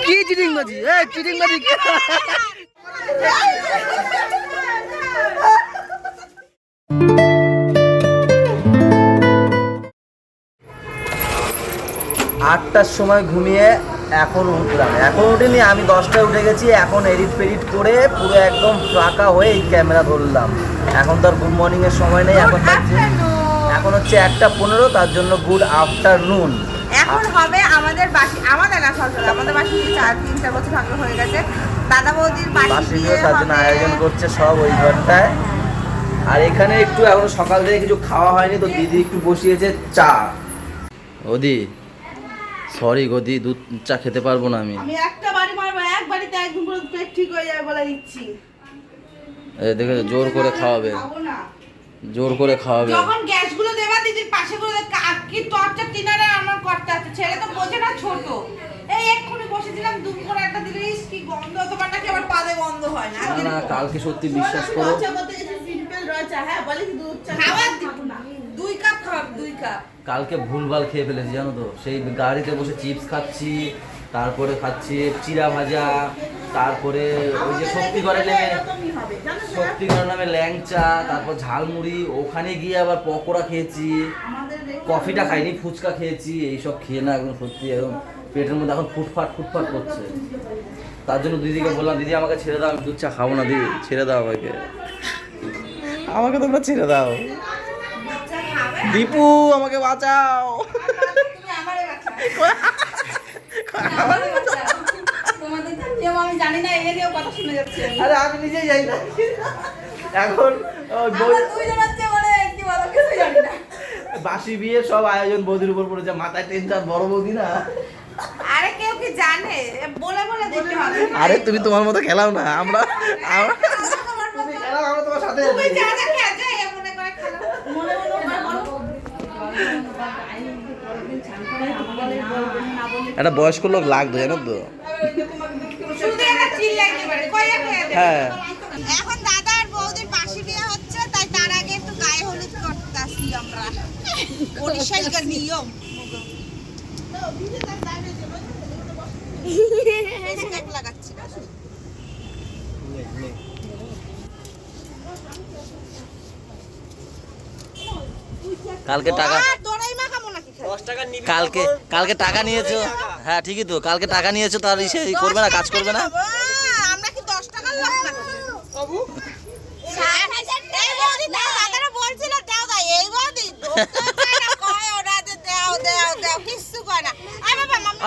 কি চিটিংবাজি? এই চিটিংবাজি কি? 8টার সময় ঘুমিয়ে এখন উঠলাম, এখন উঠিনি আমি 10টায় উঠে গেছি। এখন এডিট ফেডিট করে পুরো একদম ফাঁকা হয়ে এই ক্যামেরা ধরলাম। এখন তো আর গুড মর্নিংয়ের সময় নেই, এখন হচ্ছে 1টা 15, তার জন্য গুড আফটারনুন। এখন হবে আমাদের বাসি, আমাদের না সরকার, আমাদের বাসি 3-4 বছর ভালো হয়ে গেছে। দাদা বৌদির বাসি বিয়ে, তার জন্য আয়োজন করছে সব ওই ঘরটায়। আর এখানে একটু এখন সকাল থেকে কিছু খাওয়া হয়নি, তো দিদি একটু বসিয়েছে চা। ওদি সরি গদি, দুধ চা খেতে পারবো না আমি। আমি একটা বাড়ি মারবো, এক বাড়িতে একদম পুরো পেট ঠিক হয়ে যাবে বলে দিচ্ছি। এই দেখে জোর করে খাওয়াবে, জোর করে খাওয়াবে। যখন গ্যাসগুলো দেবা দিদির পাশে করে কি টর্চার তিনারে আমার করতে আছে। ছেলে তো বোঝে না, ছোট। এই এক্ষুনি বসেছিলাম, দুম করে একটা দিলিস কি গন্ধ, তোমার নাকি আবার পাদে গন্ধ হয় না? না কালকে সত্যি বিশ্বাস করো, সিম্পল রয়েছে। হ্যাঁ বলি দুধ চা খাবার দিব না, 2 কাপ খাওয়াব, 2 কাপ। কালকে ভুলভাল খেয়ে ফেলেছি জানো তো। সেই গাড়িতে বসে চিপস খাচ্ছি, তারপরে খাচ্ছি চিরা ভাজা, তারপরে ওই যে শক্তিগড়ে নামে ল্যাংচা, তারপর ঝালমুড়ি, ওখানে গিয়ে আবার পকোড়া খেয়েছি, কফিটা খাইনি, ফুচকা খেয়েছি। এইসব খেয়ে না একদম সত্যি একদম পেটের মধ্যে এখন ফুটফাট করছে। তার জন্য দিদিকে বললাম, দিদি আমাকে ছেড়ে দাও, আমি দুধ চা খাবো না, দিদি ছেড়ে দাও আমাকে তোমরা ছেড়ে দাও। দীপু আমাকে বাঁচাও। আমি জানি না, এ নিয়েও কথা শুনে যাচ্ছে। আরে আমি নিজেই যাই না এখন। বাসি বিয়ে সব আয়োজন বৌদির উপর পড়েছে, মাথায় টেনশন বড় বৌদি না। আরে কেউ কি জানে, বলে দিতে হবে। আরে তুমি তোমার মতো খেলাও না, আমরা তোমার সাথে একটা বয়স্ক লোক লাগতো জানো তো। হ্যাঁ এখন দাদা আর বৌদির বাসি বিয়ে হচ্ছে, তাই তার আগে একটু গায়ে হলুদ করতে আসি আমরা। বরিশালকার নিয়ম। লাগাচ্ছি কালকে টাকা, কালকে টাকা নিয়েছো। হ্যাঁ ঠিকই তো, কালকে টাকা নিয়েছো, তার ইসে করবে না, কাজ করবে না। আমরা কি 10 টাকার লোক না বাবু? 7,000 দাদারা বলছিল দাও দাও, এই বৌদি কয় ওরা দাও কিছু কয় না।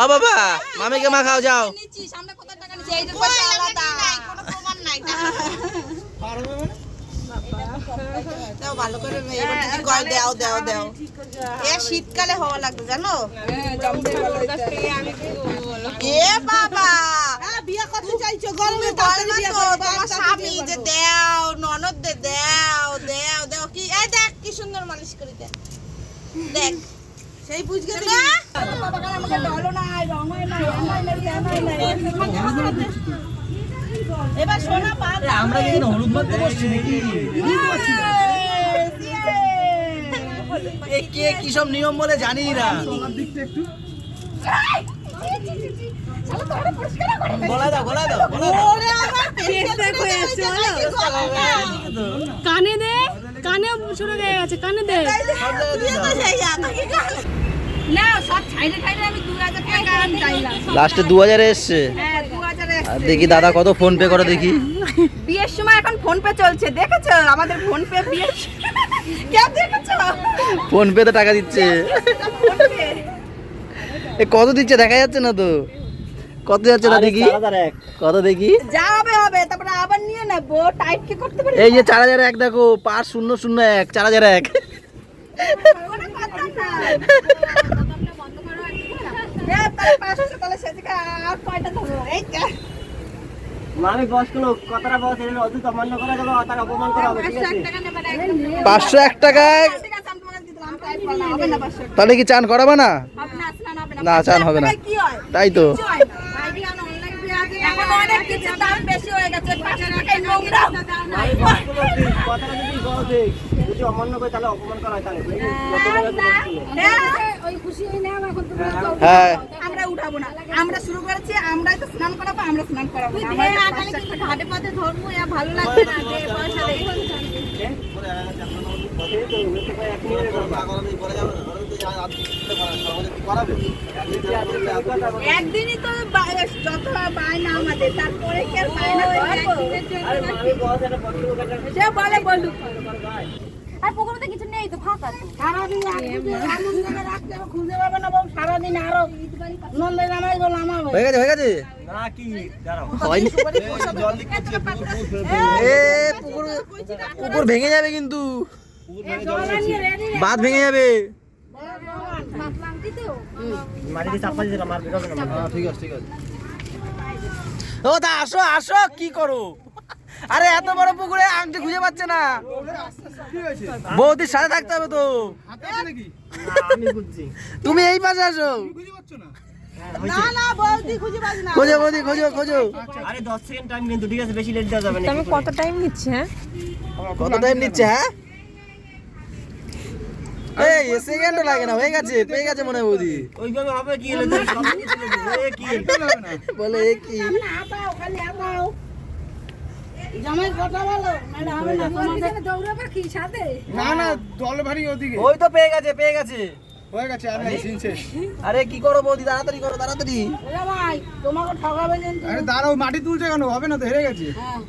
ও বাবা মামিকে মা খাও যাও। নিচ্ছিস আমরা কত টাকা নিচ্ছি, এইটার পয়সা আলাদা, কোনো প্রমাণ নাই। দাও ভালো করে, এবার যদি কয় দাও। এ শীতকালে হওয়া লাগবে জানো। এ বাবা বিয়ে করতে চাইছো গরমে, বলবা তো তোমার স্বামী যে দাও, ননদ দে দাও কি। এই দেখ কি সুন্দর মালিশ করে দেখ, দেখ সেই বুঝগে দিবি। আমাকে ডলো না, রং হয় না, এবার সোনা পা আমরা কি হলুদ মাখতে বসছি নাকি? এই কে কি সব নিয়ম বলে জানি না। গলায় দাও কানে দে, কানে শুরু হয়ে গেছে, কানে দে না, সব ছাইড়ে আমি 2000 টাকা চাইলাম। লাস্টে 2000 এসছে। হ্যাঁ 2000 এসছে। দেখি দাদা কত ফোন পে করে দেখি। বিয়ের সময় এখন ফোন পে চলছে, দেখেছো আমাদের ফোন পে বিয়ে কে দেখেছো? ফোন পে তে টাকা দিচ্ছে। এ কত দিচ্ছে দেখা যাচ্ছে না তো, কত যাচ্ছে না দেখি, কত দেখি। যা হবে তারপরে আবার নিয়ে নেবো, টাইপ কি করতে পারি। এই যে 4001 দেখো, 5001 4001। আমি বয়স্ক লোক, কথাটা বয়স অযুত অমান্য করা গেল, তার অপমান করা হবে, ঠিক আছে? 501 টাকায় তাহলে কি চান করাবে না? না চান হবে না, তাই তো। কথাটা যদি অমান্য করে তাহলে অপমান করা হয়, তাহলে ওই খুশি হয়ে নাও এখন তুমি হ্যাঁ আমরা উঠাবো না, আমরা শুরু করেছি, আমরাই তো স্নান করাবো, আমরা স্নান করাবো না। আমার একটা বাচ্চা একটা ঘাটে পাতে ধর্ম ভালো লাগবে না যে পয়সা দেই একদিনই তো যত বায়না আমাদের, তারপরে কি আর বায়না করবো? সে বলে বলুক, আর পুকুরে কিছু নেই তো, ফাঁকা তো। সারাদিন রাখতে হবে, খুঁজে পাবে না বউ, সারাদিন আরো নন্দে নামাই গেল আমার হয়ে গেছে হয়ে গেছে না কি দাঁড়াও হয়নি এ পুকুর পুকুর ভেঙে যাবে কিন্তু বাঁধ ভেঙে যাবে মাটিতে চাপা দিতে মার বেরোবে না ঠিক আছে ঠিক আছে ও তা আসো আসো কি করো আরে এত বড় পুকুরে আংটি খুঁজে পাচ্ছে না বৌদির সাথে থাকতে হবে তো আমি বুঝছি তুমি এই পাশে আসো না না বৌদি খুঁজে পাবি না। খোঁজো বৌদি খোঁজো খোঁজো আরে 10 সেকেন্ড টাইম কিন্তু ঠিক আছে বেশি লেট দেওয়া যাবে না আমি কত টাইম নিচ্ছি হ্যাঁ কত টাইম নিচ্ছে হ্যাঁ এই সেকেন্ডও লাগে না হয়ে গেছে পেয়ে গেছে মনে হয় বৌদি ওইভাবে হবে কি হলো সব কিছু এ কি বলে এ কি আপাও খালি আপাও, জামাই কথা বলো, নাহলে হবে না। তোমাদের দৌড়াবার কি সাথে না না জল ভারী ওদিকে ওই তো পেয়ে গেছে পেয়ে গেছে হয়ে গেছে আর নাই সিন শেষ। আরে কি করো বৌদি তাড়াতাড়ি করো তাড়াতাড়ি জামাই তোমাকে ঠকাবে কিন্তু। আরে দাঁড়াও মাটি তুলছে কেন হবে না তো হেরে গেছে হ্যাঁ,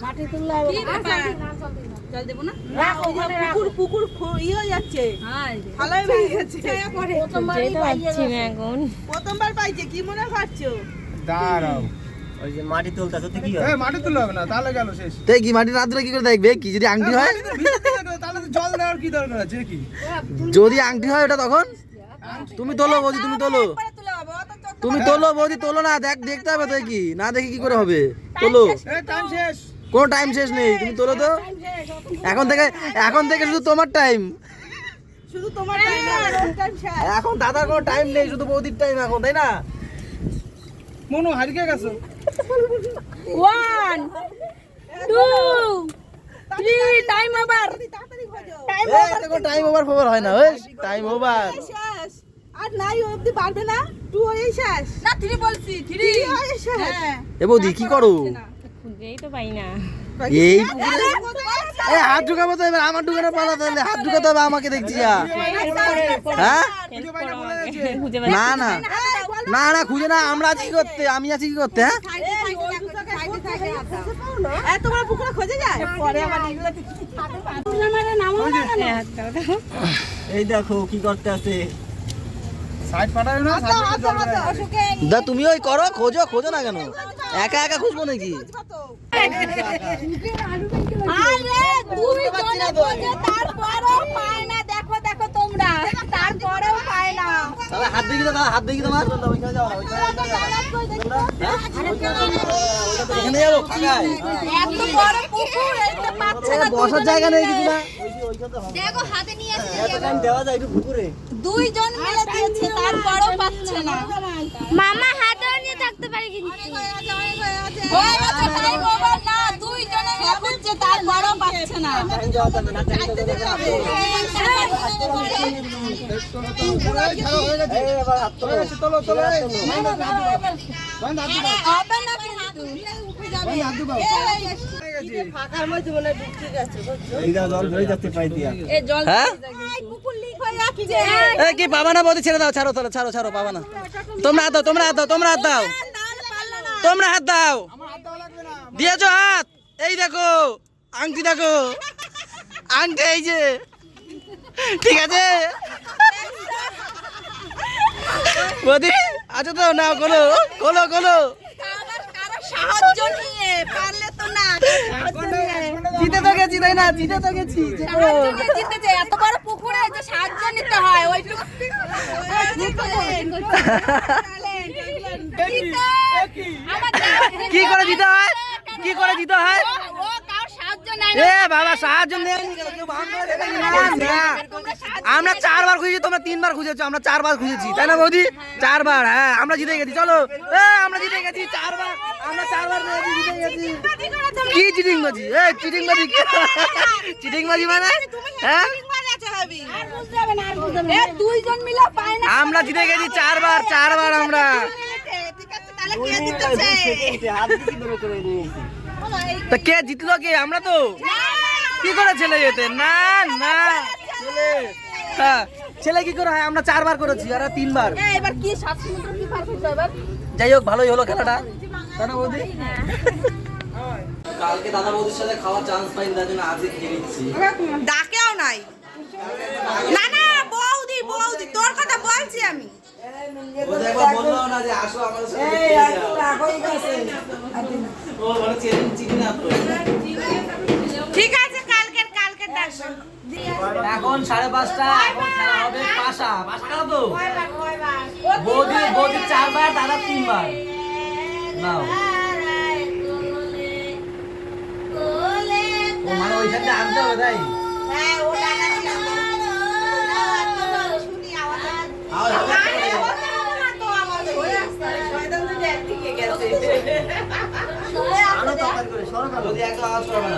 মাটি তুললে হবে কি না। ব্যাপার জল দেব না রাখ, ওই যে পুকুর ইয়ে হয়ে যাচ্ছে, ভালোই ভেঙে গেছে। প্রথমবারই যেতে পারছি না এখন প্রথমবার পাইছে, কি মনে করছো? দাঁড়াও ওই যে মাটি তুলতা তো কি এ হয় মাটি তুললে হবে না তাহলে গেল শেষ। তাই কি মাটি না দিলে কি করে দেখবে কি যদি আংটি হয় মাটি তো ভিতর দিকে তো, তাহলে তো জল দেওয়ার কি দরকার আছে কি? যদি আংটি হয় ওটা তখন তুমি তোলো বৌদি তুমি তোলো পরে তুলে হবে, অত চট তুমি তোলো বৌদি তোলো না দেখতে হবে তো কি না দেখে কি করে হবে তোলো এ টাইম শেষ। কোনো টাইম শেষ নেই তুমি তোলো তো এখন থেকে শুধু তোমার টাইম শুধু তোমার টাইম না, ওর টাইম শেষ। এখন দাদার কোনো টাইম নেই শুধু বৌদির টাইম এখন তাই না মনো হারিয়ে গেছো। 1 2 3 টাইম ওভার তাড়াতাড়ি খোঁজো। টাইম ওভার ফোভার হয় না ওই টাইম ওভার শেষ। আর নাই অবধি পারবে না, 2 হয়ে শেষ। না 3 বলছি 3 3 হয়ে শেষ। এ বৌদি কি করো খুঁজেই তো পাই না এই আরে, কোথায় আছে? এ হাত ঢুকাবো তো এবার আমার ঢুকানো পালা তাহলে হাত ঢুকাতে হবে আমাকে দেখছি যা হ্যাঁ খুঁজে পাই না বলে গেছে। খুঁজে পাই না না এই, বল না না খুঁজে না আমরা আছি কি করতে আমি আছি কি করতে হ্যাঁ এত বড় পুকুরে খোঁজে যায়? পরে আবার এগুলো এই দেখো কি করতে আছে সাইড পাঠাবে না সাইড জল দেয়। দা তুমি ওই করো খোঁজো খোঁজো না কেন একা একা খুঁজবো নাকি আরে দুই জনে খোঁজে তারপরেও পায় না, দেখো দেখো তোমরা তারপরেও পায় না। তাহলে হাত দেখি তো হাত দেখি তোমার এখানে যাবো ফাঁকায় এত বড় পুকুর এটা পাচ্ছে না, বসার জায়গা নেই কিছু না দেখো হাতে নিয়ে এসেছি এত টাইম দেওয়া যায় একটু পুকুরে দুইজন মিলে দিয়েছে তারপরেও পাচ্ছে না। মামা হাতে নিয়ে থাকতে পারে কিন্তু হয়ে গেছে টাইম ওভার না, দুইজনে মিলে খুঁজছে তারপরেও পাচ্ছে না। টাইম দেওয়া যাবে না টাইম দেওয়া যাবে এই এবার হাত তোলো তোলো তোলো এই। হবে না কিন্তু উঠে যাবে। ফাঁকার মধ্যে মনে হয় ঢুকতে গেছে, বুঝছো? এই দাও জল ধরে যাচ্ছে পাই দিয়া এই জল হ্যাঁ এই পুকুর লিক হয়ে যাচ্ছে। এ কি পাবা না বৌদি ছেড়ে দাও ছাড়ো তাহলে ছাড়ো ছাড়ো পাবা না তোমরা হাত দাও তোমরা হাত দাও তোমরা হাত দাও নাহলে পারলো না। তোমরা হাত দাও দিয়েছো হাত এই দেখো আংটি দেখো আংটি এই যে ঠিক আছে বৌদি আচ্ছা তো না খোলো খোলো খোলো আবার কারো সাহায্য নিয়ে পারলে তো না, সাহায্য নিয়ে। জিতে তো গেছি তাই না জিতে তো গেছি সাহায্য নিয়ে জিতেছে, এত বড় পুকুরে যে সাহায্য নিতে হয় ওইটুকু আমার কি করে দিতে হয় কি করে দিতে হয় ও কারো সাহায্য নেয় এ বাবা সাহায্য নেয়নি কেন? কেউ ভান করে দেবে কি? না, না। আমরা 4 বার খুঁজেছি তোমরা 3 বার খুঁজেছো আমরা 4 বার খুঁজেছি তাই না বৌদি 4 বার হ্যাঁ আমরা জিতে গেছি চলো এ আমরা জিতে গেছি 4 বার আমরা 4 বার জিতে গেছি কি চিটিং বাজি এ চিটিং বাজি চিটিং বাজি মানে হ্যাঁ গেছে হেভি। এ দুইজন মিলে পায় না। আমরা জিতে গেছি 4 বার আমরা। ঠিক আছে তাহলে কে জিতেছে? হাত দিকে ধরে করে নিয়েছি। তা কে জিতলো? কে? আমরা তো। কি করে ছেলে যেতে? না না ছেলে, হ্যাঁ ছেলে কি করে হয়? আমরা 4 বার করেছি আর 3 বার। এবার কি 7 মিনিট কি পার করতে হবে? যাই হোক ভালোই হলো খেলাটা, তাই না বৌদি? কালকে দাদা বৌদির সাথে খাওয়ার চান্স পাইনি, তার জন্য আজকে খেয়ে নিচ্ছি। ডাকেও নাই। না না বৌদি বৌদি তোর কথা বলছি আমি। বৌদি একবার বললো না যে আসো আমাদের সাথে খেয়ে যাও। ও মানে চেনেন চিনি না তো। ঠিক আছে কালকের ডাকবো। এখন 5:30, এখন খেলা হবে পাশা খেলা তো। বৌদি 4 বার, দাদা 3 বার। নাও ও মানে ওইখানে আনতে হবে তাই? হ্যাঁ ও ডাকাচ্ছি শুনি আওয়াজ। আওয়াজ হবে তো? আলো তরকারি করে সরো কেন? বৌদি একদম আওয়াজ করবে না,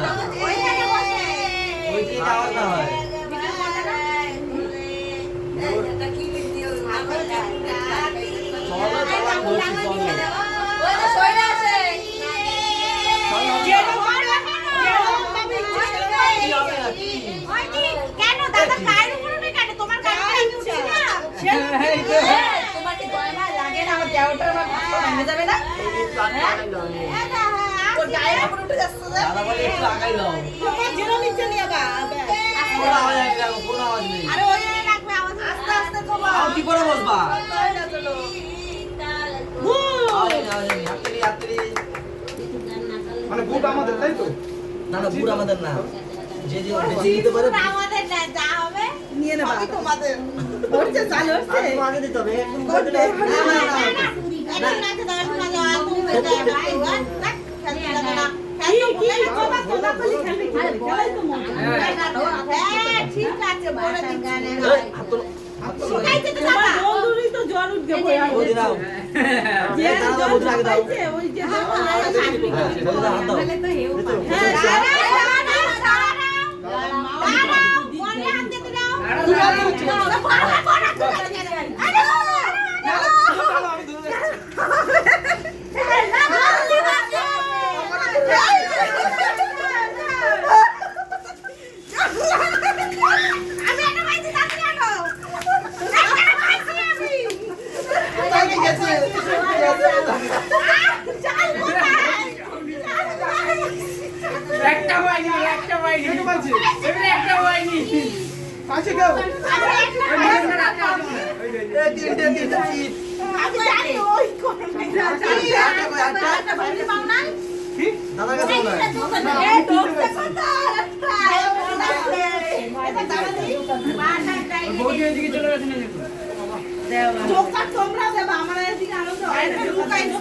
ওই দিকে আওয়াজ না হয়। চলো বলছি চলো। কেন দাদা গায়ের উপরে উঠে কেন? তোমার গায়ে উঠছে না? তোমার কি দয়া মায়া লাগে না? আমার দেওয়াটা আমার ভাঙে যাবে না? ওর গায়ের উপরে উঠে যাচ্ছে যে। দাদা বলে একটু আগাই দাও। তোমার জিরো নিচে নিয়ে বা। কোনো আওয়াজ নেই, কোনো আওয়াজ নেই। আরে ওই রাখবে আওয়াজ আস্তে আস্তে তোমার। আও কি করে বসবা? চলো। আওয়াজ নেই, হাততালি। মানে বুট আমাদের, তাই তো? না না বুড় আমাদের না, যে বেঁচে নিতে পারে। আমাদের না যা হবে নিয়ে নেবা তোমাদের। হচ্ছে চালু হচ্ছে। আলু আগে দিতে হবে, একদম করবে। করে না না না না না না তুমি বেটা ভাই না খেলতে লাগো না। খেলতে বাবা তোলা খালি খেলতে খেলাই তো মজা। হ্যাঁ ঠিক আছে বলে দিচ্ছি। এই, হাত তোলো। শিখাইতে তো বাবা বন্ধুরই তো জ্বর উঠবে কই আর। বৌদি দাও। যে দাদা বৌদি আগে দাও। ওই যে হ্যাঁ বৌদি দাও, হাত দাও। কে বলছে? আছে কেউ? এই তিনটে চিপ। আমি জানি ওই করবে কি? দাদার কাছে বলো। এই দোস্ত কথা বৌদি এদিকে চলে গেছে না দেখো। চোখটা তোমরা দেবা আমার এদিকে আনন্দ হয় না লুকাইছে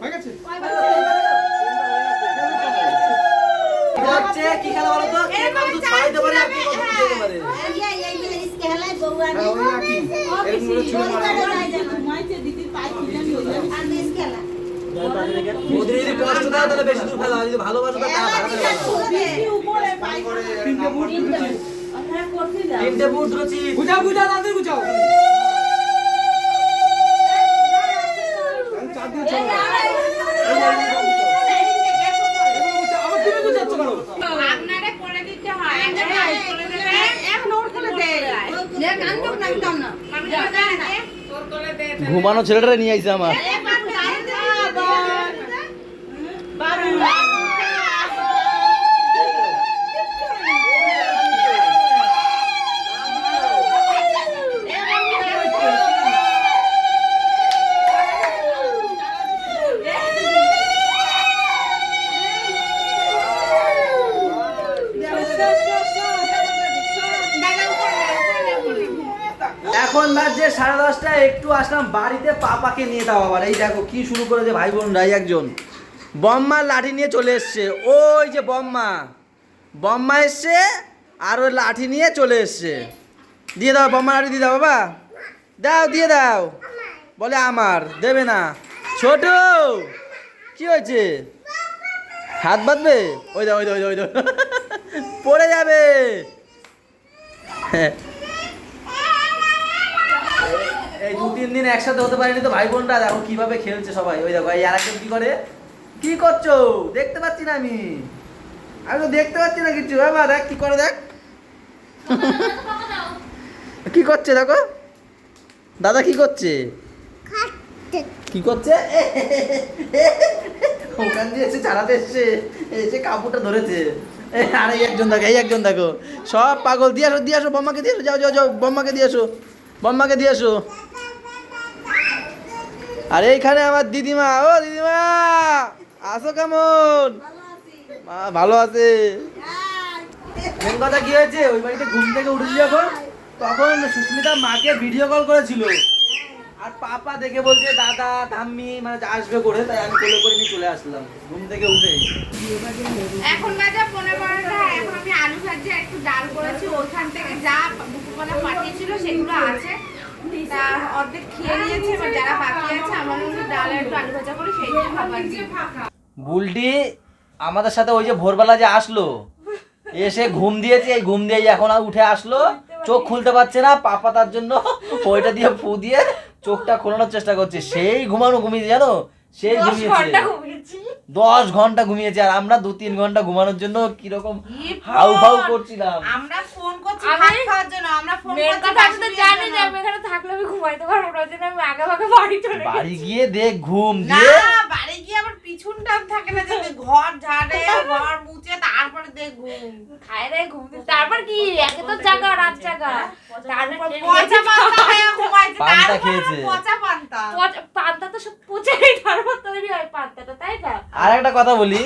হয়ে গেছে? হচ্ছে কি খেলা বলো তো? কে কত ছড়াইতে পারে আর কে কত দিতে পারে। হ্যাঁ, ওই একই। এরকম করে ছুঁড়ে মারা। বৌদি যদি কষ্ট দাও তাহলে বেশি দূর ফেলা, যদি ভালোবাসো তাহলে তিনটে বুট দিয়েছি। তিনটে বুট ধরেছি। গুছাও তাড়াতাড়ি গুছাও। চার দিয়ে চলো। আবার তুমি গুছাচ্ছ কেন? আপনারে করে দিতে হয় এখন ওর করে দে লে কান্দুক না একদম না তোর করে দে ঘুমানো ছেলেটারে নিয়ে আইছে আমার। এবার গায়ে দে বাবু এখন বাজে 10:30, একটু আসলাম বাড়িতে পাপাকে নিয়ে। দাও আবার এই দেখো কি শুরু করেছে ভাই বোনরাই। একজন বম্মার লাঠি নিয়ে চলে এসছে, ওই যে বম্মা এসছে আর ওই লাঠি নিয়ে চলে এসছে। দিয়ে দাও বম্মা লাঠি, দিয়ে দাও বাবা, দাও দিয়ে দাও বলে আমার দেবে না। ছোট কি হয়েছে? হাত বাঁধবে? ওই দা ওই দা ওই দা ওই দা পড়ে যাবে। এই 2-3 দিন একসাথে হতে পারেনি তো ভাই বোনরা, দেখো কিভাবে খেলছে সবাই। ওই দেখো এই আরেকজন কি করে, কি করছো? দেখতে পাচ্ছি না আমি তো দেখতে পাচ্ছি না কিছু। বাবা দেখ কি করে, দেখ কি করছে দেখো দাদা কি করছে, কি করছে ওখান দিয়ে এসে চালাতে এসছে, এসে কাপড়টা ধরেছে। আরে একজন দেখো, এই একজন দেখো, সব পাগল। দিয়ে আসো দিয়ে আসো, বম্মাকে দিয়ে আসো, যাও যাও যাও, বম্মাকে দিয়ে আসো, বম্মাকে দিয়ে আসো। আর এইখানে আমার দিদিমা, ও দিদিমা আসো, কেমন? ভালো আছে। মেন কথা কি হয়েছে, ওই বাড়িতে ঘুম থেকে উঠেছি যখন, তখন সুস্মিতা মাকে ভিডিও কল করেছিল, আর পাপা দেখে বলছে দাদা ঠাম্মি মানে আসবে করে, তাই আমি কোলে করে নিয়ে চলে আসলাম ঘুম থেকে উঠে। এখন বাজে 15-12টা। এখন আমি আলু ভাজি একটু ডাল করেছি, ওখান থেকে যা দুপুরবেলা পাঠিয়েছিল সেগুলো আছে, তা অর্ধেক খেয়ে নিয়েছে। এবার যারা বাকি আছে আমার মধ্যে ডাল আর একটু আলু ভাজা করে সেই দিয়ে ভাবাচ্ছি। বুলটি আমাদের সাথে ওই যে ভোরবেলা যে আসলো, এসে ঘুম দিয়েছে, এই ঘুম দিয়ে এখন আর উঠে আসলো, চোখ খুলতে পারছে না। পাপা তার জন্য ওইটা দিয়ে ফু দিয়ে চোখটা খোলানোর চেষ্টা করছে। সেই ঘুমিয়েছে জানো, সেই ঘুমিয়েছে 10 ঘন্টা ঘুমিয়েছে। আর আমরা 2-3 ঘন্টা ঘুমানোর জন্য কিরকম হাউ হাউ করছিলাম। আমরা ফোন করছি ভাত খাওয়ার জন্য, আমরা ফোন করছি আমি তো জানি যে আমি এখানে থাকলে আমি ঘুমাইতে পারবো না, ওই জন্য আমি আগে ভাগে বাড়ি চলে গেছি। বাড়ি গিয়ে দেখ ঘুম না, দিয়ে বাড়ি গিয়ে আবার পিছনটা থাকে না, যে ঘর ঝাড়ে ঘর মুছে তারপরে দেখ ঘুম খায় রে ঘুম দিতে। তারপর কি একে তো জাগা রাত জাগা, তারপর পচা পান্তা হয়ে ঘুমাইছে, পান্তা তারপর খেয়েছে। পচা পান্তা। পান্তা তো সব পচেই তারপর তৈরি হয় পান্তাটা, তাই না? আর একটা কথা বলি,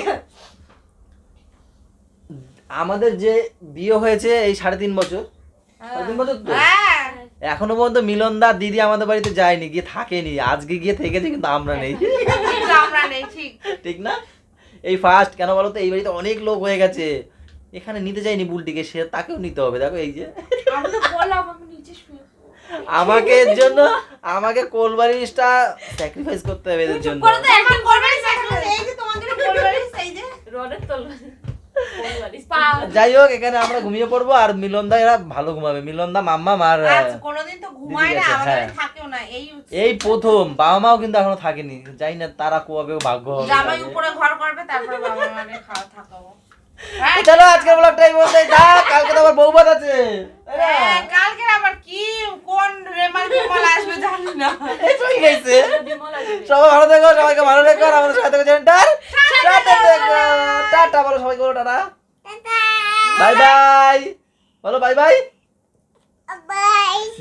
আমাদের যে বিয়ে হয়েছে এই 3.5 বছর, 3.5 বছর তো, হ্যাঁ এখনো পর্যন্ত মিলনদা দিদি আমাদের বাড়িতে যায়নি, গিয়ে থাকেনি। আজকে গিয়ে থেকেছে, কিন্তু আমরা নেই। কিন্তু আমরা নেই, ঠিক ঠিক না? এই ফার্স্ট কেন বলো তো, এই বাড়িতে অনেক লোক হয়ে গেছে, এখানে নিতে যায়নি বুলটিকে, সে তাকেও নিতে হবে। দেখো এই যে আমি তো বললাম আমি নিচে শুয়ে আমাকে এর জন্য আমাকে কোলবারিশটা স্যাক্রিফাইস করতে হবে এদের জন্য। পরে তো এখন করবে এই যে তোমাদের বলবারই সেই যে রডের তলবা যাই হোক, এখানে আমরা ঘুমিয়ে পড়বো, আর মিলনদা এরা ভালো ঘুমাবে। মিলনদা মাম্মা আর আজ কোনোদিন তো ঘুমায় না, দিদি গেছে, আমাদের হ্যাঁ। থাকেও না। এই প্রথম বাবা মাও কিন্তু এখনো থাকেনি, জানি না তারা কবে ভাগ্য হবে। জামাই উপরে ঘর করবে, তারপরে বাবা মাকে খাওয়া থাকাবো। তো চলো আজকের ব্লগটা এই পর্যন্তই থাক, কালকে তো আবার বউভাত আছে, তাই না? কালকে আবার কি কোন রেমাল ফেমাল আসবে জানি না। এই চলে গেছে। সবাই ভালো থেকো, সবাইকে ভালো রেখো, আর আমাদের সাথে থেকো, টাটা বলো সবাইকে, বলো টাটা, বাই বাই বলো, বাই বাই,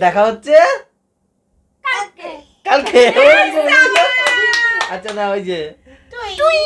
দেখা হচ্ছে কালকে। আচ্ছা না ওই যে তুই